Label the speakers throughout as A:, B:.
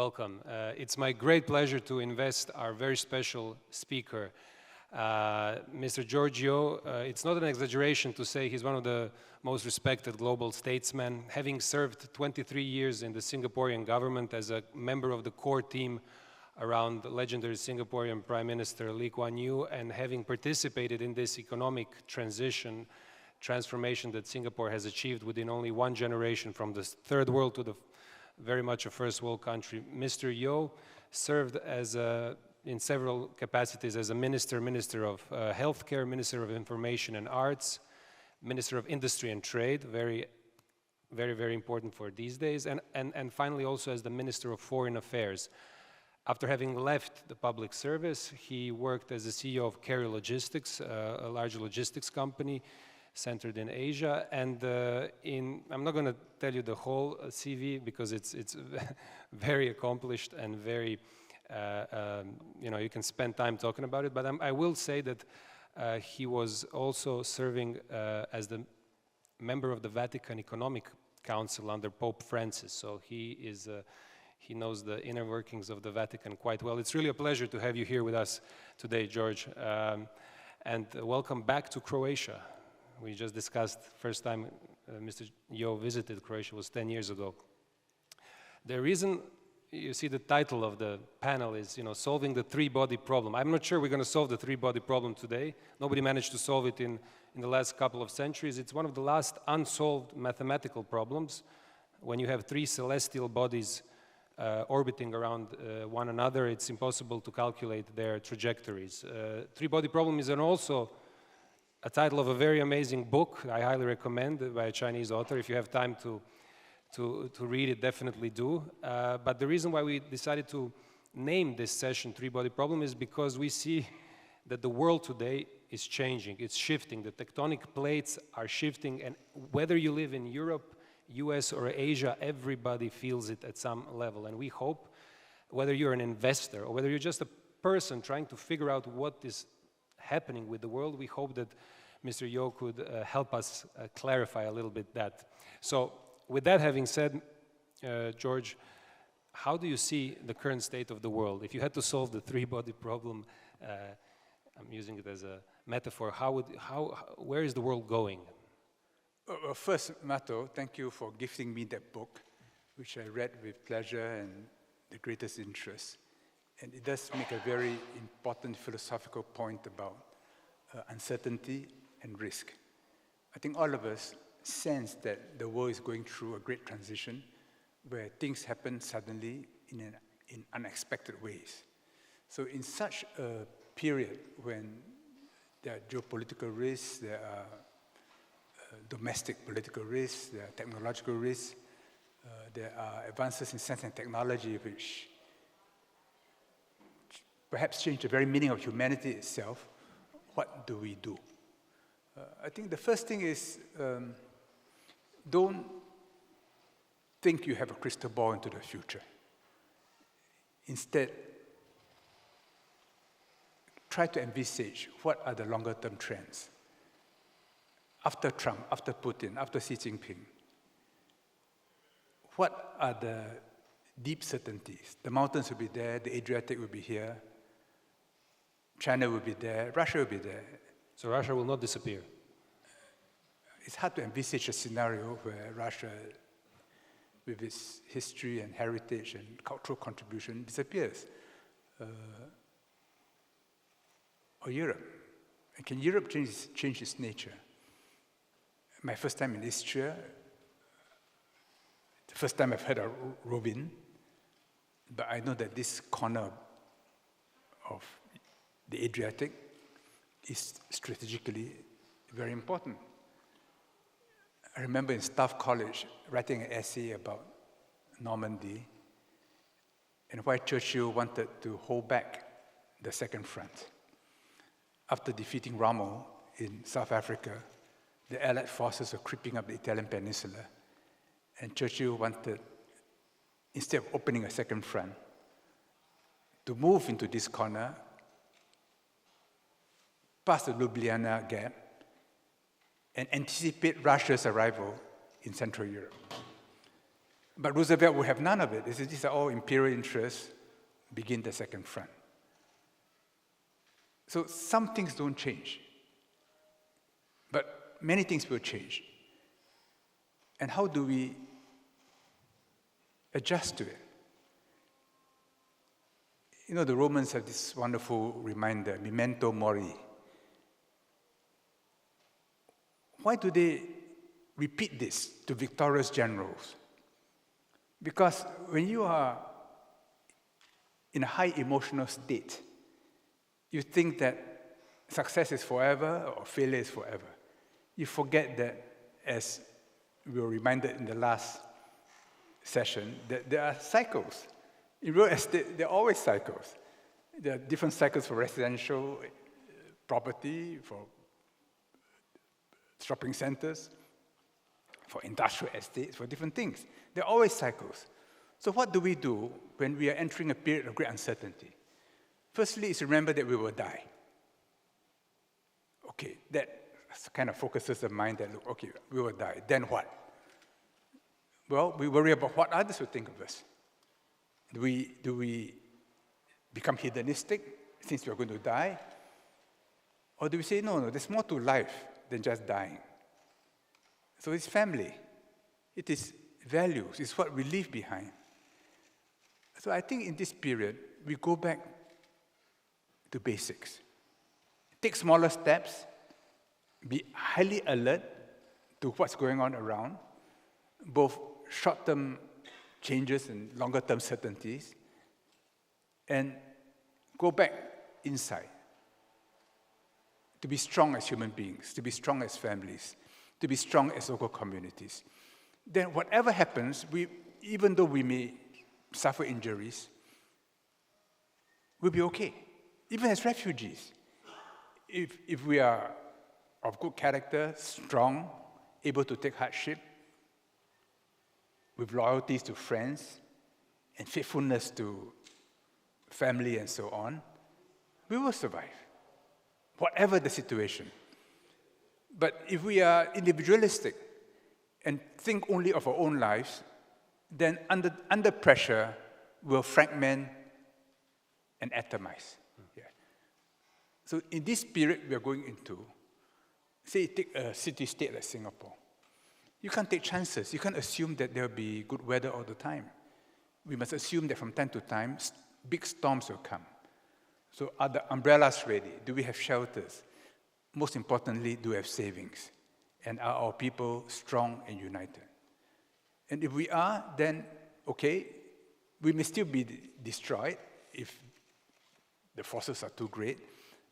A: Welcome. It's my great pleasure to invest our very special speaker, Mr. George Yeo. It's not an exaggeration to say he's one of the most respected global statesmen, having served 23 years in the Singaporean government as a member of the core team around the legendary Singaporean Prime Minister Lee Kuan Yew, and having participated in this economic transformation that Singapore has achieved within only one generation, from the third world to the very much a first world country. Mr. Yeo served in several capacities as a Minister of Healthcare, Minister of Information and Arts, Minister of Industry and Trade, very important for these days, and finally also as the Minister of Foreign Affairs. After having left the public service, he worked as the CEO of Carrier Logistics, a large logistics company centered in Asia, and I'm not going to tell you the whole CV because it's very accomplished and very, you can spend time talking about it, but I will say that he was also serving as the member of the Vatican Economic Council under Pope Francis, so he knows the inner workings of the Vatican quite well. It's really a pleasure to have you here with us today, George, and welcome back to Croatia. We just discussed first time Mr. Yeo visited Croatia was 10 years ago. The reason you see the title of the panel is, solving the three-body problem. I'm not sure we're going to solve the three-body problem today. Nobody managed to solve it in the last couple of centuries. It's one of the last unsolved mathematical problems. When you have three celestial bodies orbiting around one another, it's impossible to calculate their trajectories. Three-body problem is also a title of a very amazing book I highly recommend, by a Chinese author. If you have time to read it, definitely do. But the reason why we decided to name this session Three-Body Problem is because we see that the world today is changing, it's shifting. The tectonic plates are shifting, and whether you live in Europe, US or Asia, everybody feels it at some level. And we hope, whether you're an investor or whether you're just a person trying to figure out what is happening with the world, we hope that Mr. Yeo could help us clarify a little bit that. So with that having said, George, how do you see the current state of the world? If you had to solve the three-body problem, I'm using it as a metaphor, where is the world going?
B: First, Mato, thank you for gifting me that book, which I read with pleasure and the greatest interest. And it does make a very important philosophical point about uncertainty and risk. I think all of us sense that the world is going through a great transition where things happen suddenly in unexpected ways. So in such a period when there are geopolitical risks, there are domestic political risks, there are technological risks, there are advances in science and technology which perhaps change the very meaning of humanity itself. What do we do? I think the first thing is don't think you have a crystal ball into the future. Instead, try to envisage what are the longer-term trends. After Trump, after Putin, after Xi Jinping, what are the deep certainties? The mountains will be there, the Adriatic will be here, China will be there, Russia will be there.
A: So Russia will not disappear?
B: It's hard to envisage a scenario where Russia, with its history and heritage and cultural contribution, disappears. Or Europe. And can Europe change its nature? My first time in Istria, the first time I've heard of Robin, but I know that this corner of the Adriatic is strategically very important. I remember in Staff College writing an essay about Normandy and why Churchill wanted to hold back the Second Front. After defeating Rommel in South Africa, the Allied forces were creeping up the Italian peninsula, and Churchill wanted, instead of opening a second front, to move into this corner, past the Ljubljana Gap, and anticipate Russia's arrival in Central Europe. But Roosevelt would have none of it. He said, these are all imperial interests, begin the second front. So some things don't change, but many things will change. And how do we adjust to it? You know, the Romans have this wonderful reminder, memento mori. Why do they repeat this to victorious generals? Because when you are in a high emotional state, you think that success is forever or failure is forever. You forget that, as we were reminded in the last session, that there are cycles. In real estate, there are always cycles. There are different cycles for residential property, for shopping centers, for industrial estates, for different things. There are always cycles. So what do we do when we are entering a period of great uncertainty? Firstly, is remember that we will die. Okay, that kind of focuses the mind that, look, okay, we will die. Then what? Well, we worry about what others will think of us. Do we become hedonistic since we are going to die? Or do we say, no, there's more to life than just dying? So it's family. It is values. It's what we leave behind. So I think in this period, we go back to basics. Take smaller steps, be highly alert to what's going on around, both short-term changes and longer-term certainties, and go back inside to be strong as human beings, to be strong as families, to be strong as local communities. Then whatever happens, even though we may suffer injuries, we'll be okay. Even as refugees, if we are of good character, strong, able to take hardship, with loyalties to friends and faithfulness to family and so on, we will survive, whatever the situation. But if we are individualistic and think only of our own lives, then under pressure, we'll fragment and atomize. Yeah. So in this period we are going into, say, take a city-state like Singapore. You can't take chances. You can't assume that there'll be good weather all the time. We must assume that from time to time, big storms will come. So are the umbrellas ready? Do we have shelters? Most importantly, do we have savings? And are our people strong and united? And if we are, then, okay, we may still be destroyed if the forces are too great,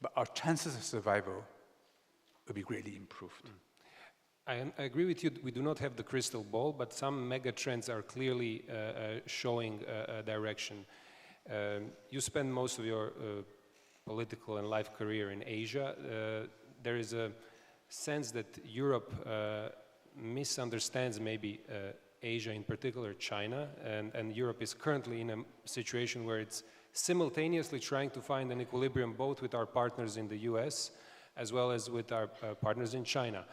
B: but our chances of survival will be greatly improved.
A: I agree with you. We do not have the crystal ball, but some mega trends are clearly showing a direction. You spend most of your political and life career in Asia. There is a sense that Europe misunderstands maybe Asia, in particular China, and Europe is currently in a situation where it's simultaneously trying to find an equilibrium both with our partners in the US as well as with our partners in China.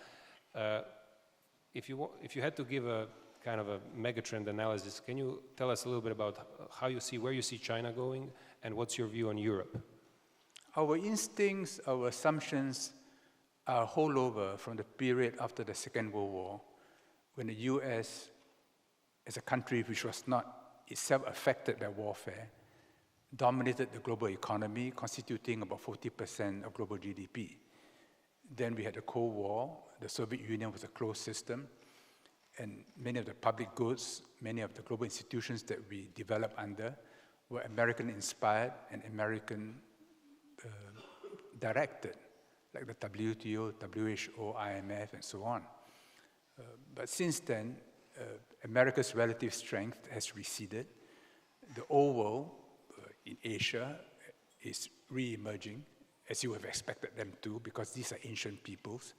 A: If you had to give a kind of a megatrend analysis, can you tell us a little bit about how you see, where you see China going, and what's your view on Europe?
B: Our instincts, our assumptions are holdover from the period after the Second World War, when the US, as a country which was not itself affected by warfare, dominated the global economy, constituting about 40% of global GDP. Then we had the Cold War. The Soviet Union was a closed system, and many of the public goods, many of the global institutions that we developed under were American-inspired and American-directed, like the WTO, WHO, IMF, and so on. But since then, America's relative strength has receded. The old world in Asia is re-emerging, as you have expected them to, because these are ancient peoples.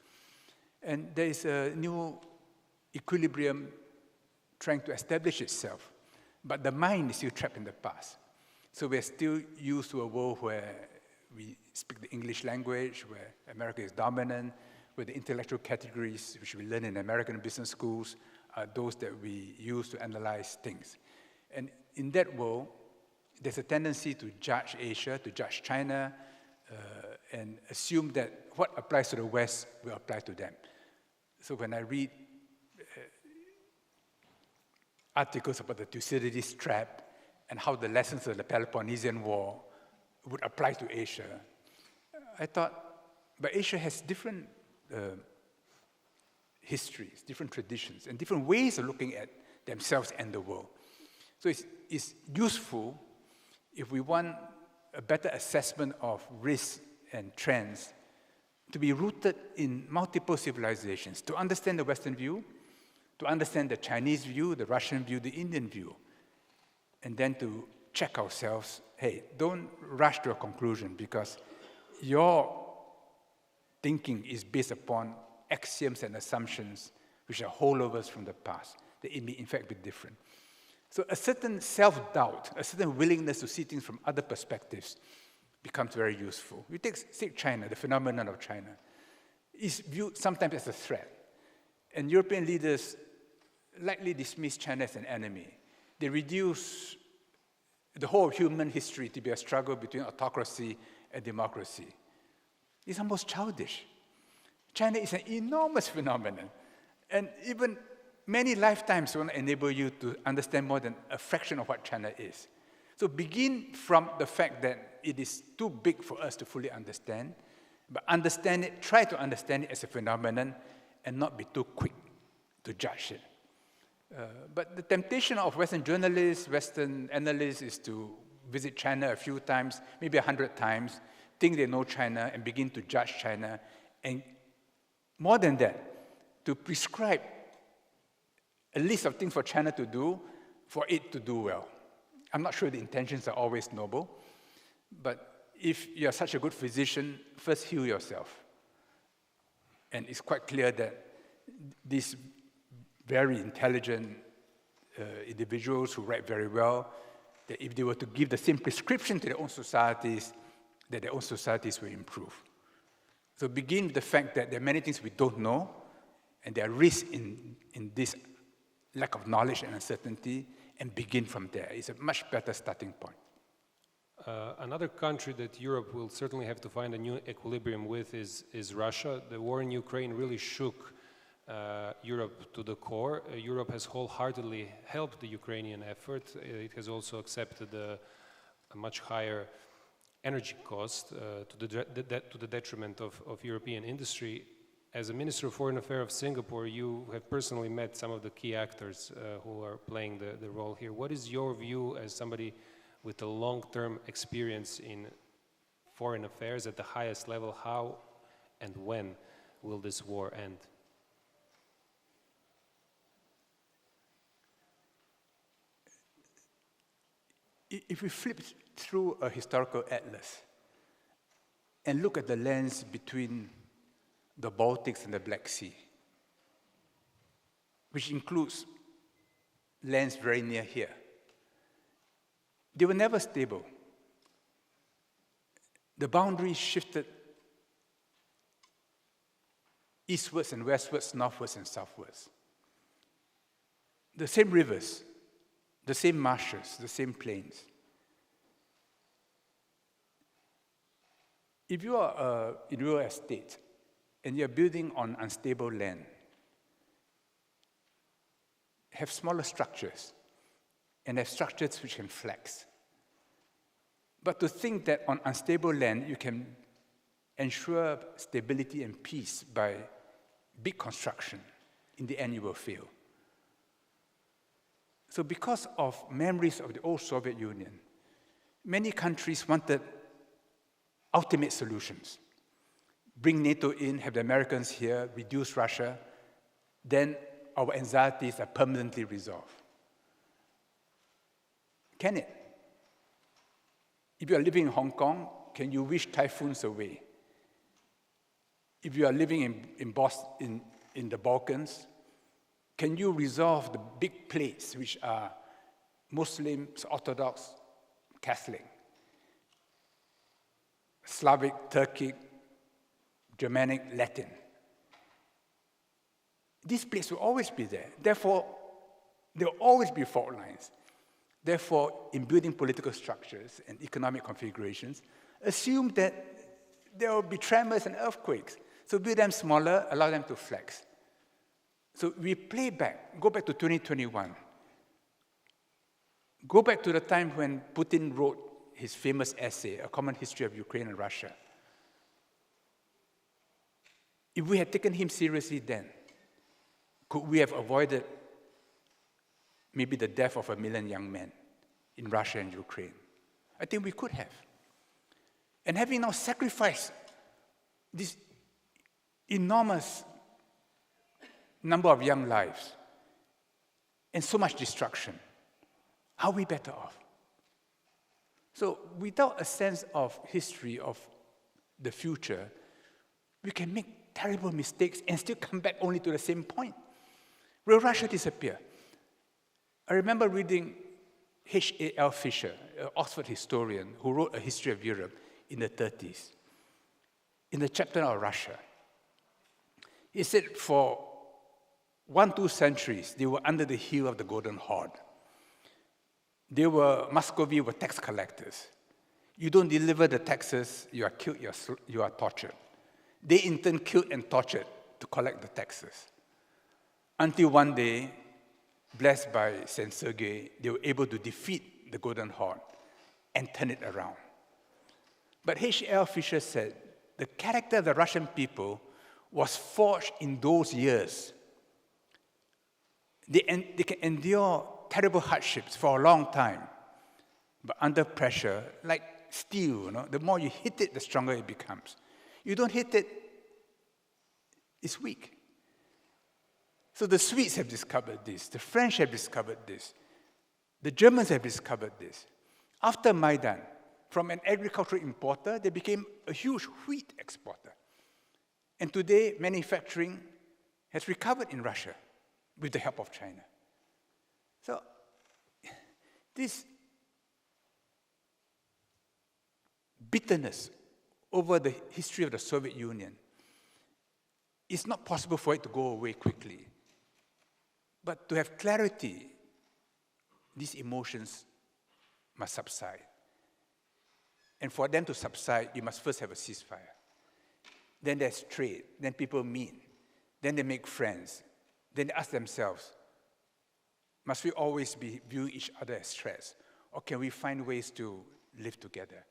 B: And there is a new equilibrium trying to establish itself, but the mind is still trapped in the past. So we're still used to a world where we speak the English language, where America is dominant, where the intellectual categories which we learn in American business schools are those that we use to analyze things. And in that world, there's a tendency to judge Asia, to judge China, and assume that what applies to the West will apply to them. So when I read articles about the Thucydides trap and how the lessons of the Peloponnesian War would apply to Asia, I thought, but Asia has different histories, different traditions, and different ways of looking at themselves and the world. So it's useful if we want a better assessment of risks and trends to be rooted in multiple civilizations, to understand the Western view, to understand the Chinese view, the Russian view, the Indian view, and then to check ourselves, hey, don't rush to a conclusion because your thinking is based upon axioms and assumptions which are holdovers from the past, that it may in fact be different. So a certain self-doubt, a certain willingness to see things from other perspectives becomes very useful. We take China, the phenomenon of China, is viewed sometimes as a threat. And European leaders lightly dismiss China as an enemy. They reduce the whole of human history to be a struggle between autocracy and democracy. It's almost childish. China is an enormous phenomenon. And even many lifetimes won't enable you to understand more than a fraction of what China is. So begin from the fact that it is too big for us to fully understand, but understand it, try to understand it as a phenomenon and not be too quick to judge it. But the temptation of Western journalists, Western analysts is to visit China a few times, maybe 100 times, think they know China and begin to judge China, and more than that, to prescribe a list of things for China to do for it to do well. I'm not sure the intentions are always noble, but if you're such a good physician, first heal yourself. And it's quite clear that these very intelligent individuals who write very well, that if they were to give the same prescription to their own societies, that their own societies will improve. So begin with the fact that there are many things we don't know, and there are risks in this lack of knowledge and uncertainty, and begin from there. It's a much better starting point.
A: Another country that Europe will certainly have to find a new equilibrium with is Russia. The war in Ukraine really shook Europe to the core. Europe has wholeheartedly helped the Ukrainian effort. It has also accepted a much higher energy cost to the detriment of European industry. As a Minister of Foreign Affairs of Singapore, you have personally met some of the key actors who are playing the role here. What is your view as somebody with a long-term experience in foreign affairs at the highest level? How and when will this war end?
B: If we flip through a historical atlas and look at the lands between the Baltics and the Black Sea, which includes lands very near here, they were never stable. The boundaries shifted eastwards and westwards, northwards and southwards. The same rivers, the same marshes, the same plains. If you are in real estate and you're building on unstable land, have smaller structures and have structures which can flex. But to think that on unstable land you can ensure stability and peace by big construction, in the end you will fail. So because of memories of the old Soviet Union, many countries wanted ultimate solutions. Bring NATO in, have the Americans here, reduce Russia, then our anxieties are permanently resolved. Can it? If you are living in Hong Kong, can you wish typhoons away? If you are living in the Balkans, can you resolve the big plates which are Muslims, Orthodox, Catholic, Slavic, Turkic, Germanic, Latin? these plates will always be there. Therefore, there will always be fault lines. Therefore, in building political structures and economic configurations, assume that there will be tremors and earthquakes. So build them smaller, allow them to flex. So we play back, go back to 2021. Go back to the time when Putin wrote his famous essay, A Common History of Ukraine and Russia. If we had taken him seriously then, could we have avoided maybe the death of 1 million young men in Russia and Ukraine? I think we could have. And having now sacrificed this enormous number of young lives and so much destruction, are we better off? So without a sense of history of the future, we can make terrible mistakes and still come back only to the same point. Will Russia disappear? I remember reading H.A.L. Fisher, an Oxford historian who wrote A History of Europe in the 30s. In the chapter on Russia, he said for 1-2 centuries, they were under the heel of the Golden Horde. Muscovy were tax collectors. You don't deliver the taxes, you are killed, you are tortured. They in turn killed and tortured to collect the taxes. Until one day, blessed by Saint Sergei, they were able to defeat the Golden Horde and turn it around. But H.L. Fisher said, the character of the Russian people was forged in those years. They can endure terrible hardships for a long time, but under pressure, like steel, the more you hit it, the stronger it becomes. You don't hit it, it's weak. So the Swedes have discovered this, the French have discovered this, the Germans have discovered this. After Maidan, from an agricultural importer, they became a huge wheat exporter. And today, manufacturing has recovered in Russia with the help of China. So this bitterness over the history of the Soviet Union, it's not possible for it to go away quickly. But to have clarity, these emotions must subside. And for them to subside, you must first have a ceasefire. Then there's trade, then people meet, then they make friends, then they ask themselves, must we always be viewing each other as threats? Or can we find ways to live together?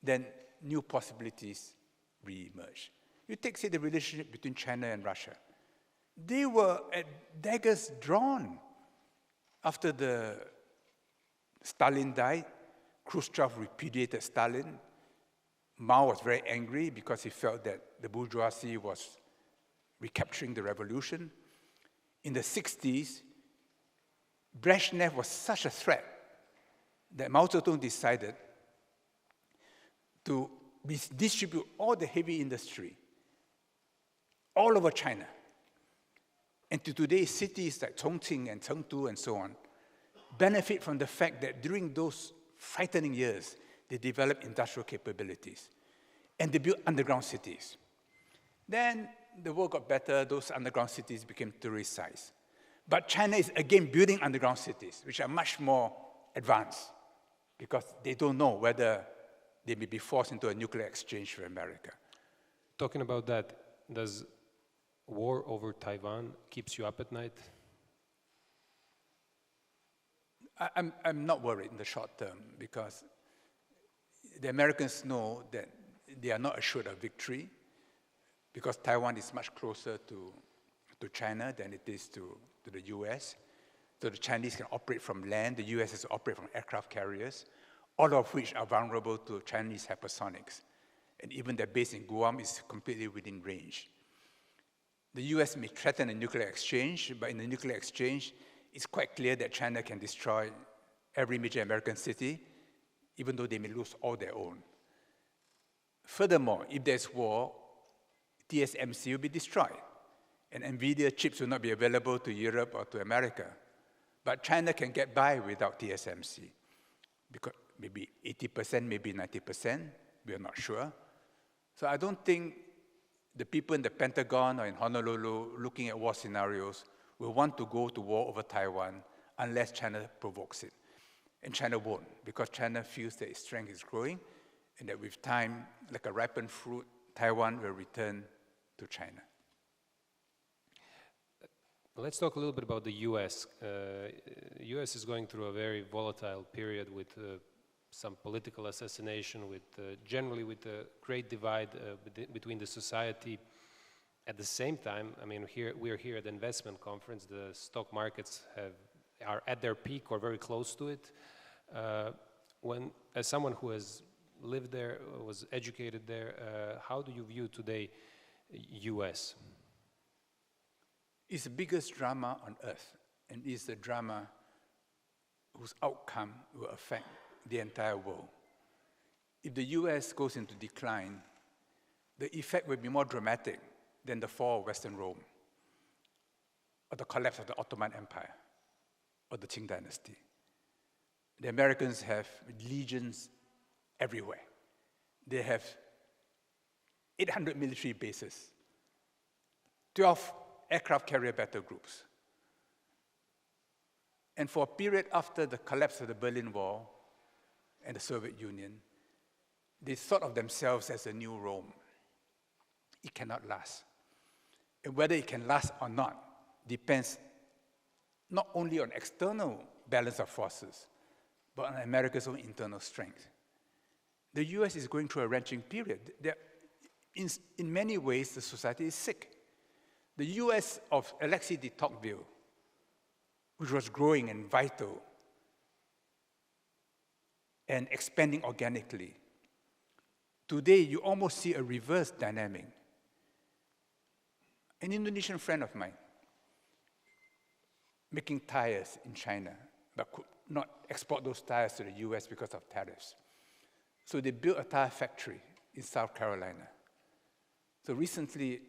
B: Then new possibilities re-emerge. You take, say, the relationship between China and Russia. They were at daggers drawn. After Stalin died, Khrushchev repudiated Stalin. Mao was very angry because he felt that the bourgeoisie was recapturing the revolution. In the 60s, Brezhnev was such a threat that Mao Zedong decided to distribute all the heavy industry all over China. And to today, cities like Chongqing and Chengdu and so on benefit from the fact that during those frightening years, they developed industrial capabilities. And they built underground cities. Then the world got better, those underground cities became tourist sites. But China is again building underground cities, which are much more advanced, because they don't know whether they may be forced into a nuclear exchange with America.
A: Talking about that, does war over Taiwan keeps you up at night?
B: I'm not worried in the short term, because the Americans know that they are not assured of victory, because Taiwan is much closer to China than it is to the US. So the Chinese can operate from land, the US has to operate from aircraft carriers, all of which are vulnerable to Chinese hypersonics. And even their base in Guam is completely within range. The US may threaten a nuclear exchange, but in the nuclear exchange, it's quite clear that China can destroy every major American city, even though they may lose all their own. Furthermore, if there's war, TSMC will be destroyed, and NVIDIA chips will not be available to Europe or to America. But China can get by without TSMC, because maybe 80%, maybe 90%, we are not sure. So I don't think the people in the Pentagon or in Honolulu looking at war scenarios will want to go to war over Taiwan unless China provokes it. And China won't, because China feels that its strength is growing and that with time, like a ripened fruit, Taiwan will return to China.
A: Let's talk a little bit about the U.S. U.S. is going through a very volatile period with some political assassination, with generally with a great divide between the society. At the same time, I mean, we are here at the investment conference. The stock markets are at their peak or very close to it. As someone who has lived there, was educated there, how do you view today U.S.?
B: It's the biggest drama on earth, and it's the drama whose outcome will affect the entire world. If the US goes into decline, the effect will be more dramatic than the fall of Western Rome, or the collapse of the Ottoman Empire, or the Qing dynasty. The Americans have legions everywhere. They have 800 military bases, 12 aircraft carrier battle groups. And for a period after the collapse of the Berlin Wall and the Soviet Union, they thought of themselves as a new Rome. It cannot last. And whether it can last or not depends not only on external balance of forces, but on America's own internal strength. The US is going through a wrenching period. In many ways, the society is sick. The US of Alexis de Tocqueville, which was growing and vital and expanding organically, today you almost see a reverse dynamic. An Indonesian friend of mine, making tires in China, but could not export those tires to the US because of tariffs. So they built a tire factory in South Carolina. So recently,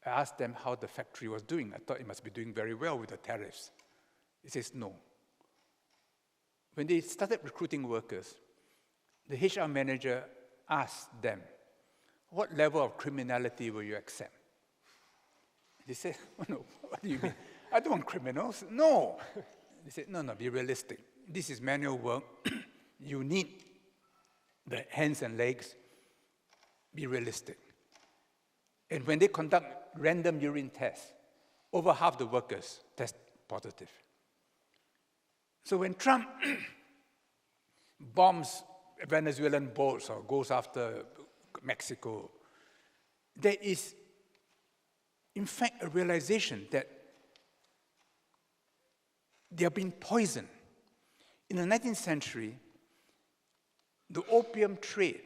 B: I asked them how the factory was doing. I thought it must be doing very well with the tariffs. He says no. When they started recruiting workers, the HR manager asked them, what level of criminality will you accept? They said, oh, no, what do you mean? I don't want criminals. No. They said, no, be realistic. This is manual work. You need the hands and legs. Be realistic. And when they conduct random urine tests, over half the workers test positive. So when Trump bombs Venezuelan boats or goes after Mexico, there is, in fact, a realization that they are being poisoned. In the 19th century, the opium trade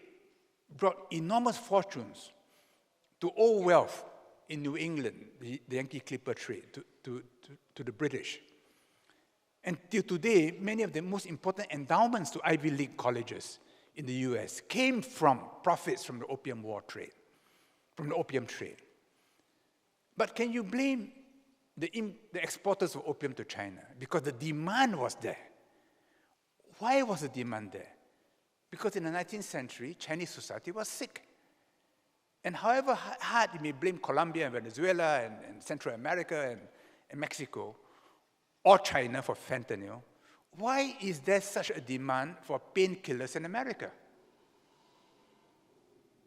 B: brought enormous fortunes to all wealth in New England, the Yankee Clipper trade, to the British. And till today, many of the most important endowments to Ivy League colleges in the US came from profits from the opium war trade, from the opium trade. But can you blame the exporters of opium to China? Because the demand was there. Why was the demand there? Because in the 19th century, Chinese society was sick. And however hard you may blame Colombia and Venezuela and Central America and Mexico, or China for fentanyl, why is there such a demand for painkillers in America?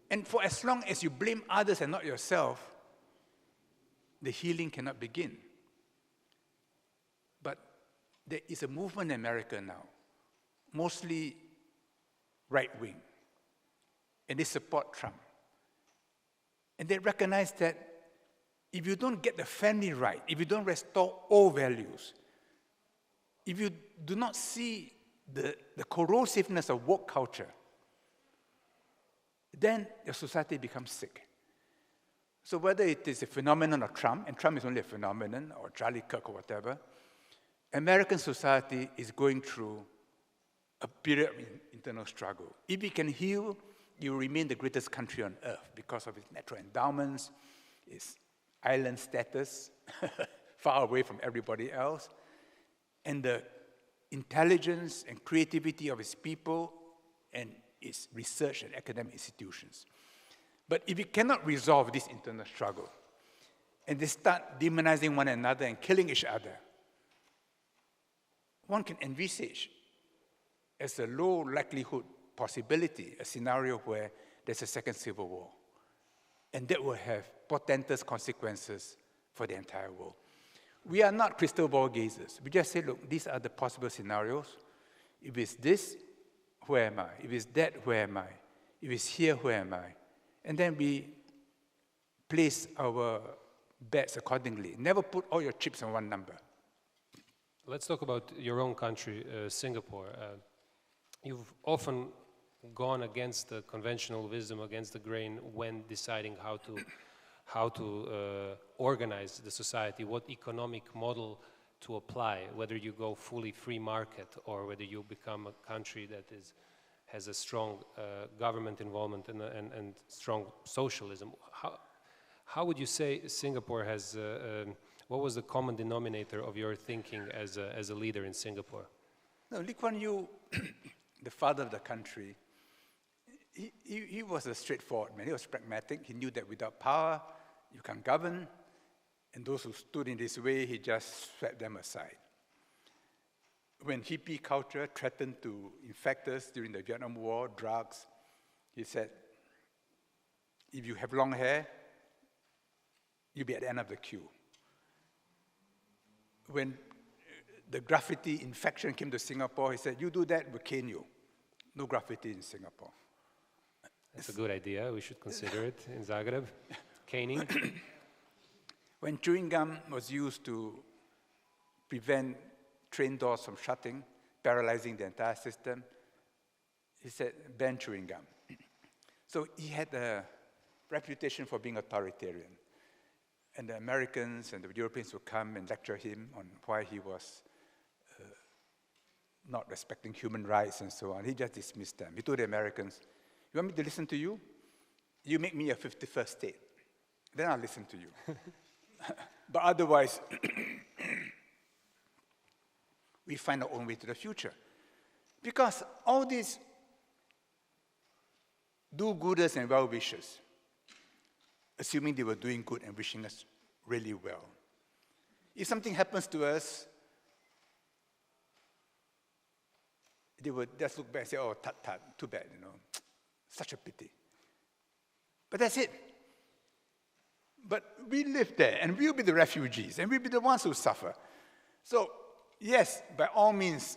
B: And for as long as you blame others and not yourself, the healing cannot begin. But there is a movement in America now, mostly right-wing, and they support Trump. And they recognize that if you don't get the family right, if you don't restore all values, if you do not see the corrosiveness of woke culture, then your society becomes sick. So whether it is a phenomenon of Trump, and Trump is only a phenomenon, or Charlie Kirk or whatever, American society is going through a period of internal struggle. If it can heal, you will remain the greatest country on earth because of its natural endowments, its island status, far away from everybody else, and the intelligence and creativity of its people and its research and academic institutions. But if we cannot resolve this internal struggle, and they start demonizing one another and killing each other, one can envisage as a low likelihood possibility, a scenario where there's a second civil war. And that will have portentous consequences for the entire world. We are not crystal ball gazers. We just say, look, these are the possible scenarios. If it's this, where am I? If it's that, where am I? If it's here, where am I? And then we place our bets accordingly. Never put all your chips on one number.
A: Let's talk about your own country, Singapore. You've often gone against the conventional wisdom, against the grain, when deciding how to organize the society, what economic model to apply, whether you go fully free market or whether you become a country that has a strong government involvement and strong socialism. How would you say Singapore has, what was the common denominator of your thinking as a leader in Singapore?
B: No, Lee Kuan Yew, the father of the country, he was a straightforward man. He was pragmatic. He knew that without power, you can't govern. And those who stood in his way, he just swept them aside. When hippie culture threatened to infect us during the Vietnam War, drugs, he said, if you have long hair, you'll be at the end of the queue. When the graffiti infection came to Singapore, he said, you do that, we'll cane you. No graffiti in Singapore.
A: That's a good idea. We should consider it in Zagreb. Caning.
B: When chewing gum was used to prevent train doors from shutting, paralyzing the entire system, he said, ban chewing gum. So he had a reputation for being authoritarian. And the Americans and the Europeans would come and lecture him on why he was not respecting human rights and so on. He just dismissed them. He told the Americans, you want me to listen to you? You make me a 51st state. Then I'll listen to you. But otherwise, we find our own way to the future. Because all these do-gooders and well-wishers, assuming they were doing good and wishing us really well, if something happens to us, they would just look back and say, oh, tut, too bad, such a pity. But that's it. But we live there, and we'll be the refugees, and we'll be the ones who suffer. So, yes, by all means,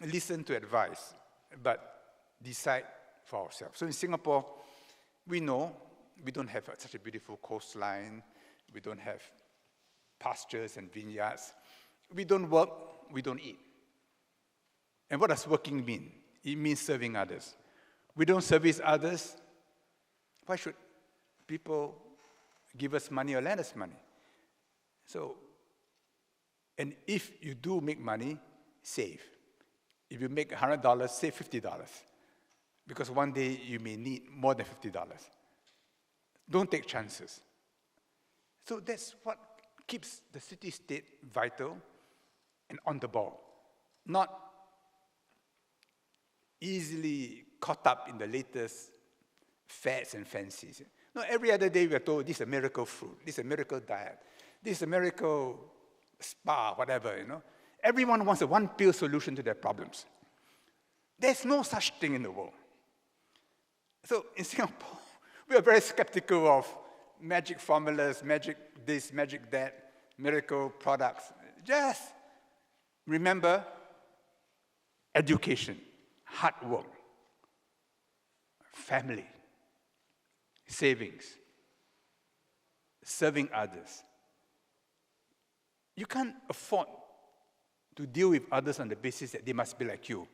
B: listen to advice, but decide for ourselves. So in Singapore, we know we don't have such a beautiful coastline. We don't have pastures and vineyards. We don't work, we don't eat. And what does working mean? It means serving others. We don't service others. Why should people give us money or lend us money? So, and if you do make money, save. If you make $100, save $50. Because one day you may need more than $50. Don't take chances. So that's what keeps the city-state vital and on the ball. Not easily caught up in the latest fads and fancies. No, every other day we are told this is a miracle fruit, this is a miracle diet, this is a miracle spa, whatever, Everyone wants a one-pill solution to their problems. There's no such thing in the world. So in Singapore, we are very skeptical of magic formulas, magic this, magic that, miracle products. Just remember education, hard work, family, savings, serving others. You can't afford to deal with others on the basis that they must be like you.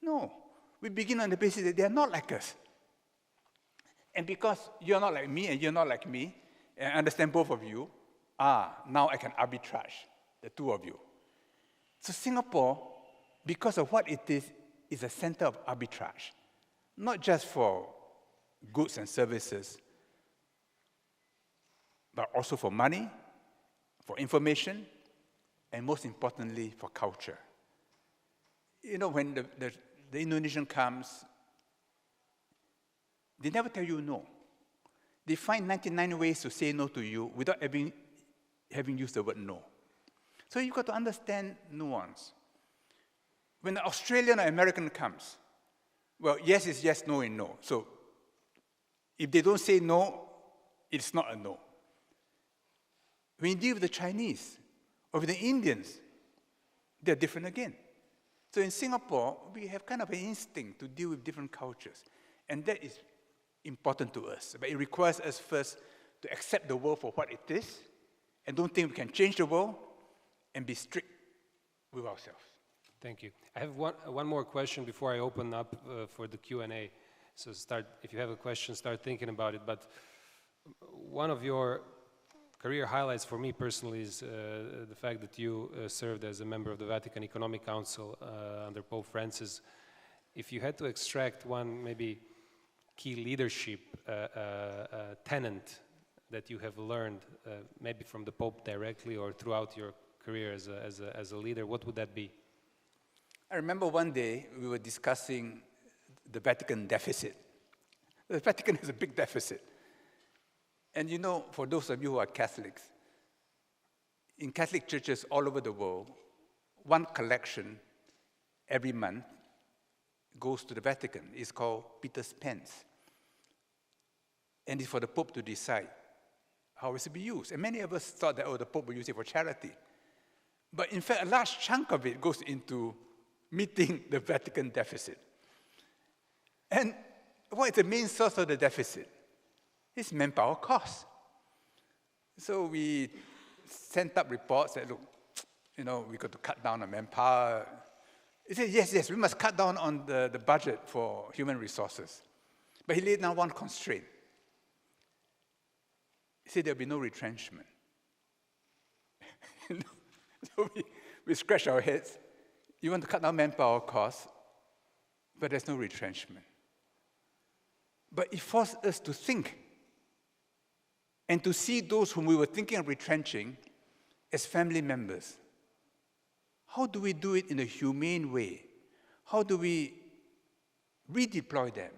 B: No, we begin on the basis that they are not like us. And because you're not like me and you're not like me, and I understand both of you, now I can arbitrage the two of you. So Singapore, because of what it is a center of arbitrage, not just for goods and services, but also for money, for information, and most importantly, for culture. When the Indonesian comes, they never tell you no. They find 99 ways to say no to you without having used the word no. So you've got to understand nuance. When an Australian or American comes, well, yes is yes, no is no. So if they don't say no, it's not a no. When you deal with the Chinese or with the Indians, they're different again. So in Singapore, we have kind of an instinct to deal with different cultures. And that is important to us. But it requires us first to accept the world for what it is, and don't think we can change the world, and be strict with ourselves.
A: Thank you. I have one more question before I open up for the Q&A. So if you have a question, start thinking about it. But one of your career highlights for me personally is the fact that you served as a member of the Vatican Economic Council under Pope Francis. If you had to extract one maybe key leadership tenet that you have learned, maybe from the Pope directly or throughout your career as a leader, what would that be?
B: I remember one day we were discussing the Vatican deficit. The Vatican has a big deficit. And you know, for those of you who are Catholics, in Catholic churches all over the world, one collection every month goes to the Vatican. It's called Peter's Pence. And it's for the Pope to decide how it's to be used. And many of us thought that, the Pope will use it for charity. But in fact, a large chunk of it goes into meeting the Vatican deficit. And what is the main source of the deficit? It's manpower costs. So we sent up reports that, look, we got to cut down on manpower. He said, yes, we must cut down on the budget for human resources. But he laid down one constraint. He said there'll be no retrenchment. So we scratch our heads. You want to cut down manpower costs, but there's no retrenchment. But it forced us to think and to see those whom we were thinking of retrenching as family members. How do we do it in a humane way? How do we redeploy them?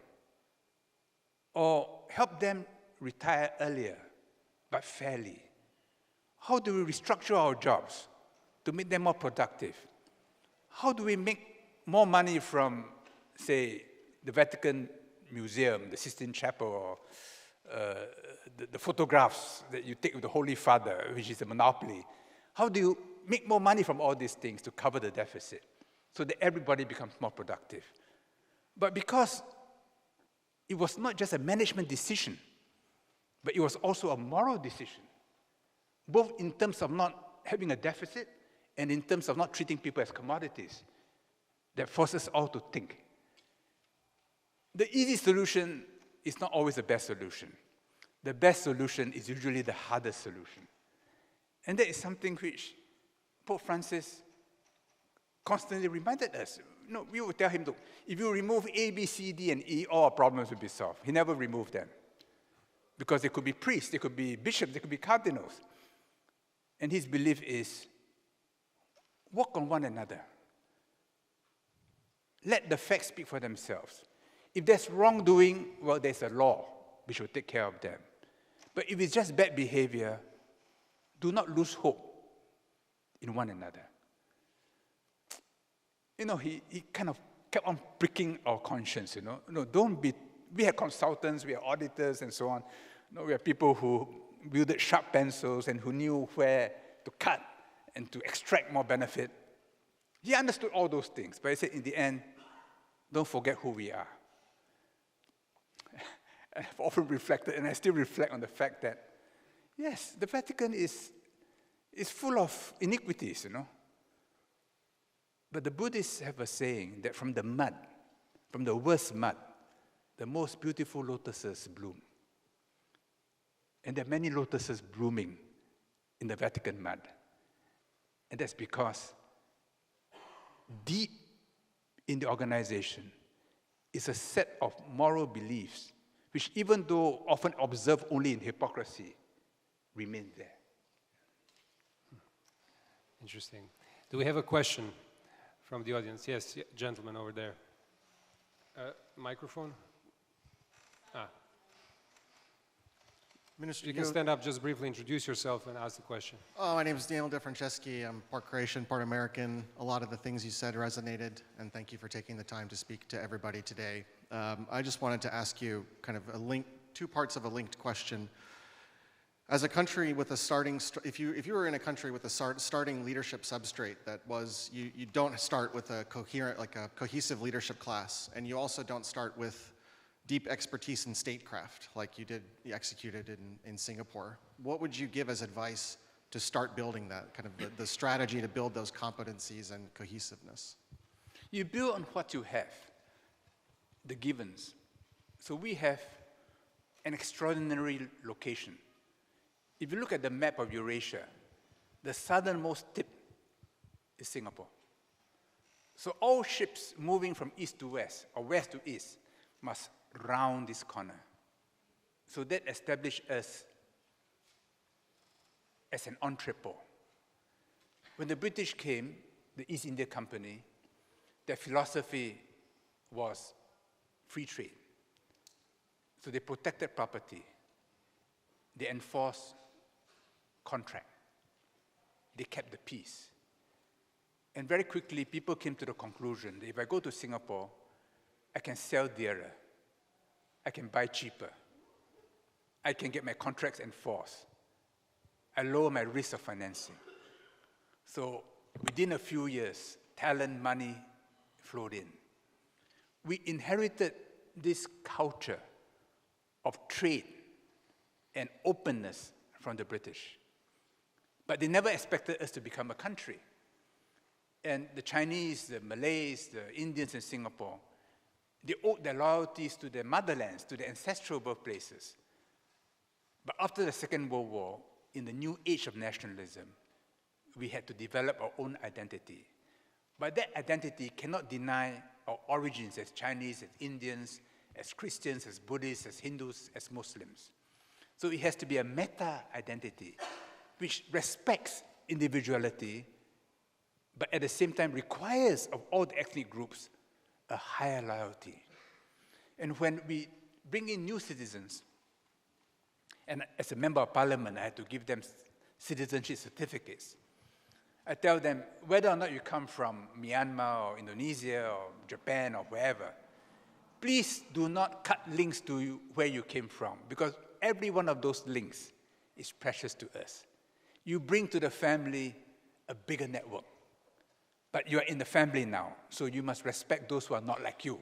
B: Or help them retire earlier, but fairly? How do we restructure our jobs to make them more productive? How do we make more money from, say, the Vatican Museum, the Sistine Chapel, or the photographs that you take with the Holy Father, which is a monopoly? How do you make more money from all these things to cover the deficit so that everybody becomes more productive? But because it was not just a management decision, but it was also a moral decision, both in terms of not having a deficit and in terms of not treating people as commodities, that forces us all to think. The easy solution is not always the best solution. The best solution is usually the hardest solution. And that is something which Pope Francis constantly reminded us. We would tell him, look, if you remove A, B, C, D, and E, all our problems will be solved. He never removed them. Because they could be priests, they could be bishops, they could be cardinals. And his belief is, work on one another. Let the facts speak for themselves. If there's wrongdoing, well, there's a law which will take care of them. But if it's just bad behavior, do not lose hope in one another. He kind of kept on pricking our conscience, we have consultants, we have auditors, and so on. We have people who wielded sharp pencils and who knew where to cut and to extract more benefit. He understood all those things, but he said, in the end, don't forget who we are. I've often reflected, and I still reflect on the fact that, yes, the Vatican is full of iniquities, But the Buddhists have a saying that from the mud, from the worst mud, the most beautiful lotuses bloom. And there are many lotuses blooming in the Vatican mud. And that's because deep in the organization is a set of moral beliefs which, even though often observed only in hypocrisy, remain there.
A: Interesting. Do we have a question from the audience? Yes, gentleman over there. Microphone?
C: Minister,
A: You can stand up, just briefly introduce yourself and ask the question.
C: my name is Daniel DeFranceschi. I'm part Croatian, part American. A lot of the things you said resonated, and thank you for taking the time to speak to everybody today. I just wanted to ask you kind of two parts of a linked question. As a country with a if you were in a country with a starting leadership substrate that was, you don't start with a coherent, like a cohesive leadership class, and you also don't start with deep expertise in statecraft, like you executed in Singapore. What would you give as advice to start building that, kind of the strategy to build those competencies and cohesiveness?
B: You build on what you have, the givens. So we have an extraordinary location. If you look at the map of Eurasia, the southernmost tip is Singapore. So all ships moving from east to west, or west to east, must round this corner. So that established us as an entrepot. When the British came, the East India Company, their philosophy was free trade. So they protected property. They enforced contract. They kept the peace. And very quickly, people came to the conclusion that if I go to Singapore, I can sell dearer. I can buy cheaper. I can get my contracts enforced. I lower my risk of financing. So within a few years, talent, money flowed in. We inherited this culture of trade and openness from the British. But they never expected us to become a country. And the Chinese, the Malays, the Indians in Singapore, they owed their loyalties to their motherlands, to their ancestral birthplaces. But after the Second World War, in the new age of nationalism, we had to develop our own identity. But that identity cannot deny our origins as Chinese, as Indians, as Christians, as Buddhists, as Hindus, as Muslims. So it has to be a meta-identity, which respects individuality, but at the same time requires of all the ethnic groups a higher loyalty. And when we bring in new citizens, and as a member of parliament, I had to give them citizenship certificates. I tell them, whether or not you come from Myanmar or Indonesia or Japan or wherever, please do not cut links to where you came from, because every one of those links is precious to us. You bring to the family a bigger network. But you are in the family now, so you must respect those who are not like you.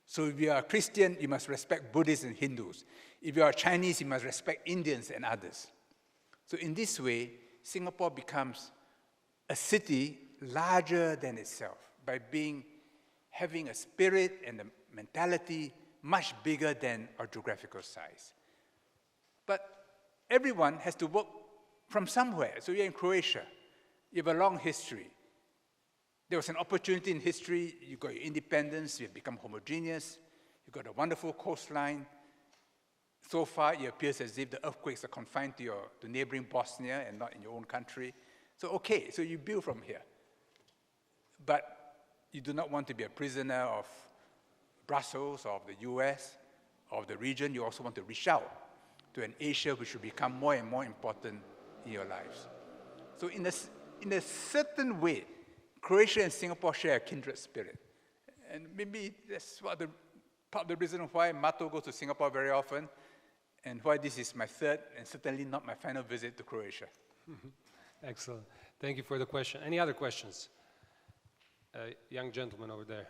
B: So if you are a Christian, you must respect Buddhists and Hindus. If you are Chinese, you must respect Indians and others. So in this way, Singapore becomes a city larger than itself by having a spirit and a mentality much bigger than our geographical size. But everyone has to work from somewhere. So you're in Croatia. You have a long history. There was an opportunity in history. You got your independence. You have become homogeneous. You got a wonderful coastline. So far, it appears as if the earthquakes are confined to neighboring Bosnia and not in your own country. So okay, so you build from here. But you do not want to be a prisoner of Brussels or of the US or of the region. You also want to reach out to an Asia which will become more and more important in your lives. So in a certain way, Croatia and Singapore share a kindred spirit. And maybe that's part of the reason why Mato goes to Singapore very often, and why this is my third and certainly not my final visit to Croatia.
A: Excellent. Thank you for the question. Any other questions? Young gentleman over there.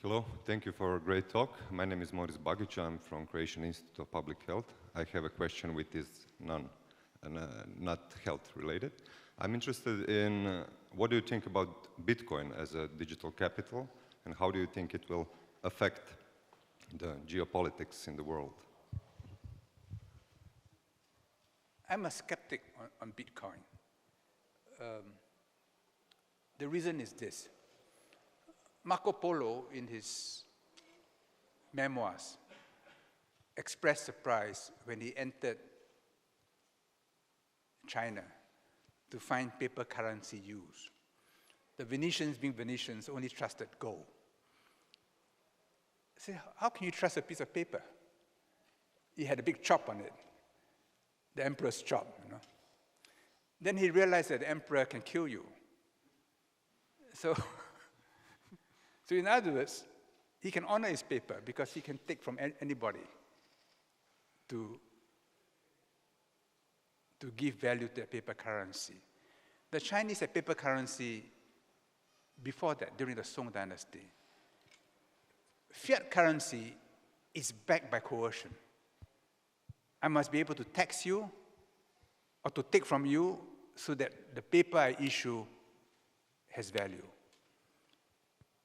D: Hello, thank you for a great talk. My name is Moris Bagic. I'm from Croatian Institute of Public Health. I have a question which is not health related. I'm interested in what do you think about Bitcoin as a digital capital, and how do you think it will affect the geopolitics in the world?
B: I'm a skeptic on Bitcoin. The reason is this. Marco Polo, in his memoirs, expressed surprise when he entered China to find paper currency used. The Venetians, being Venetians, only trusted gold. said, how can you trust a piece of paper? It had a big chop on it, the emperor's chop, you know. Then he realized that the emperor can kill you. So, so in other words, he can honor his paper because he can take from anybody to give value to a paper currency. The Chinese had paper currency before that, during the Song dynasty. Fiat currency is backed by coercion. I must be able to tax you or to take from you so that the paper I issue has value.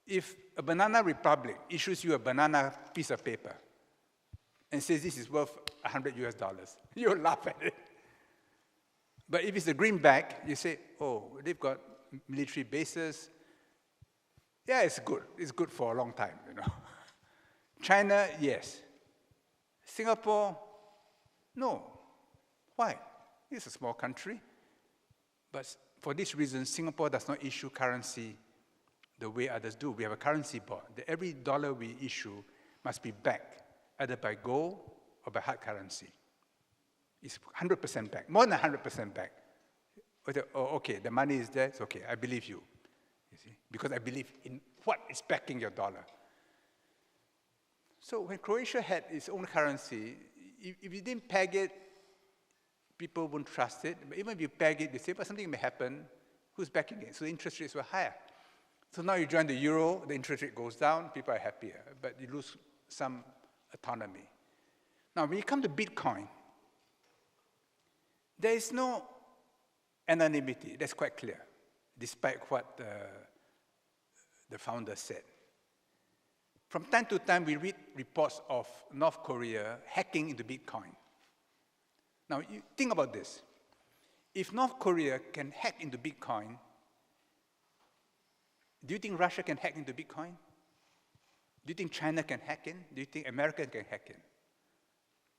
B: If a banana republic issues you a banana piece of paper and says this is worth $100, you'll laugh at it. But if it's a greenback, you say, oh, they've got military bases. Yeah, it's good. It's good for a long time, you know. China, yes. Singapore, no. Why? It's a small country. But for this reason, Singapore does not issue currency the way others do. We have a currency board. Every dollar we issue must be backed either by gold or by hard currency. It's 100% back, more than 100% back. Oh, okay, the money is there, it's okay, I believe you. You see, because I believe in what is backing your dollar. So when Croatia had its own currency, if you didn't peg it, people wouldn't trust it. But even if you peg it, they say, but something may happen, who's backing it? So the interest rates were higher. So now you join the euro, the interest rate goes down, people are happier, but you lose some autonomy. Now, when you come to Bitcoin, there is no anonymity, that's quite clear, despite what the founder said. From time to time, we read reports of North Korea hacking into Bitcoin. Now, you think about this. If North Korea can hack into Bitcoin, do you think Russia can hack into Bitcoin? Do you think China can hack in? Do you think America can hack in?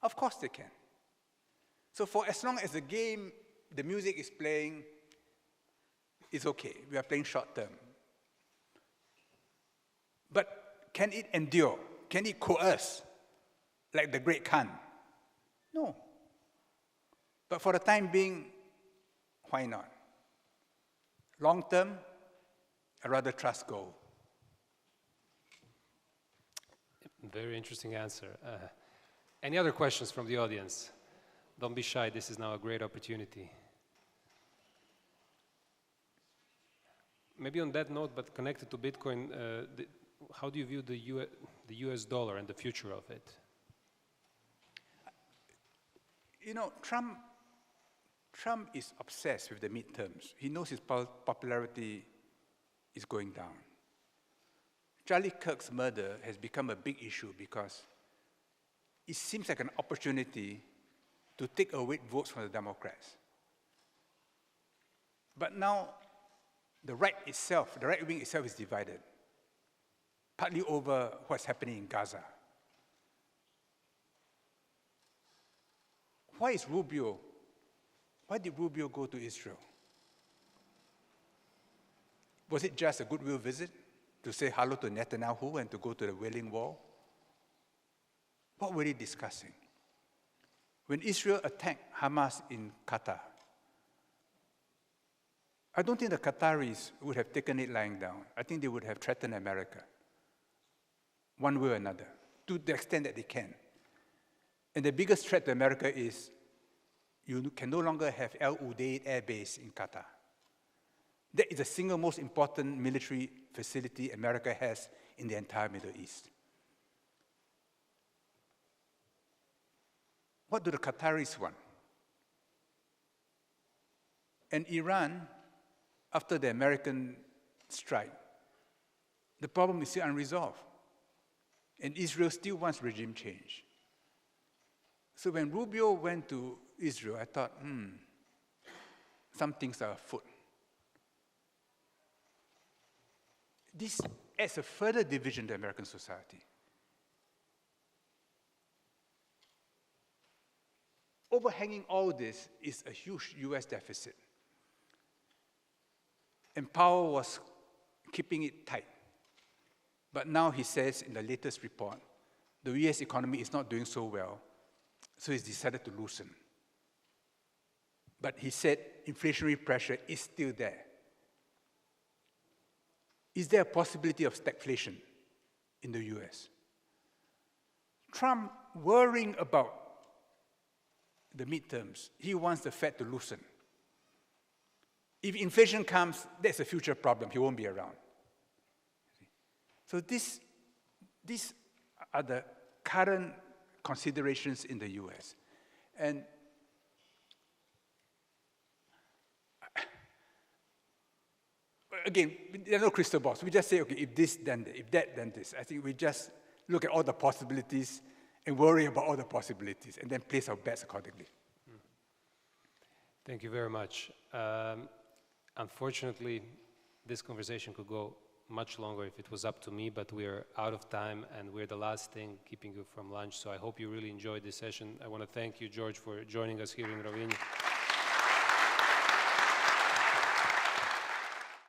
B: Of course they can. So for as long as the game, the music is playing, it's okay. We are playing short term. But can it endure? Can it coerce like the great Khan? No. But for the time being, why not? Long term, I'd rather trust gold.
A: Very interesting answer. Any other questions from the audience? Don't be shy, this is now a great opportunity. Maybe on that note, but connected to Bitcoin, how do you view the US dollar and the future of it?
B: You know, Trump is obsessed with the midterms. He knows his popularity is going down. Charlie Kirk's murder has become a big issue because it seems like an opportunity to take away votes from the Democrats. But now, the right wing itself is divided, partly over what's happening in Gaza. Why did Rubio go to Israel? Was it just a goodwill visit to say hello to Netanyahu and to go to the Wailing Wall? What were they discussing? When Israel attacked Hamas in Qatar, I don't think the Qataris would have taken it lying down. I think they would have threatened America, one way or another, to the extent that they can. And the biggest threat to America is you can no longer have El Udeid Air Base in Qatar. That is the single most important military facility America has in the entire Middle East. What do the Qataris want? And Iran, after the American strike, the problem is still unresolved. And Israel still wants regime change. So when Rubio went to Israel, I thought, some things are afoot. This adds a further division to American society. Overhanging all this is a huge US deficit. And Powell was keeping it tight. But now he says in the latest report the US economy is not doing so well, so he's decided to loosen. But he said inflationary pressure is still there. Is there a possibility of stagflation in the US? Trump worrying about the midterms, he wants the Fed to loosen. If inflation comes, that's a future problem. He won't be around. So these are the current considerations in the US. And again, there are no crystal balls. We just say, okay, if this, then that, if that, then this. I think we just look at all the possibilities and worry about all the possibilities and then place our bets accordingly.
A: Thank you very much. Unfortunately, this conversation could go much longer if it was up to me, but we're out of time and we're the last thing keeping you from lunch. So I hope you really enjoyed this session. I want to thank you, George, for joining us here in Rovinj.